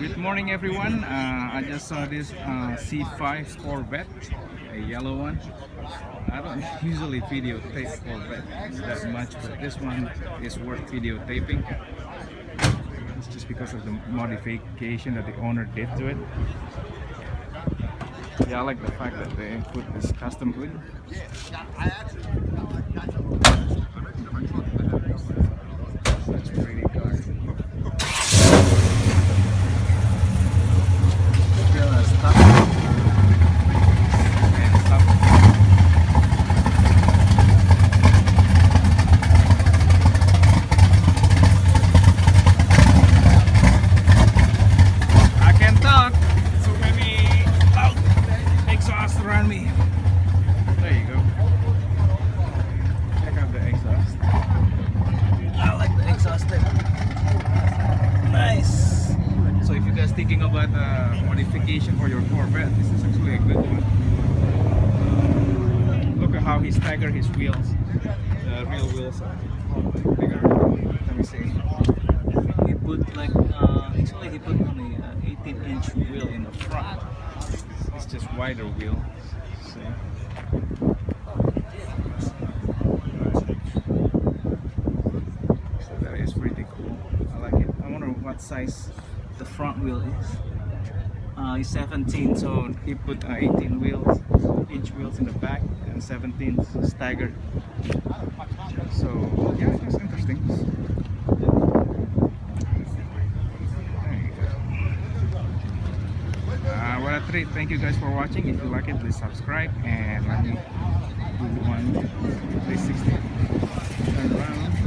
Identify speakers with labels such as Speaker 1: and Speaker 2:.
Speaker 1: Good morning, everyone. I just saw this C5 Corvette, a yellow one. I don't usually videotape Corvette that much, but this one is worth videotaping. It's just because of the modification that the owner did to it. Yeah, I like the fact that they put this custom hood. Such a pretty car. I can talk. So many loud exhaust around me. There you go. Check out the exhaust. I like the exhaust tip. Nice. So if you guys thinking about modification for your Corvette, this is actually a good one. Look at how he staggered his wheels. The real wheels are bigger. Let me see. He put like actually he put only 18-inch wheel in the front. It's just wider wheel. See? So that is pretty cool. I like it. I wonder what size the front wheel is. It's 17, so he put 18-inch wheels in the back and 17 staggered. So yeah, it's interesting. What a treat. Thank you guys for watching. If you like it, please subscribe and let me do one 360 turn around.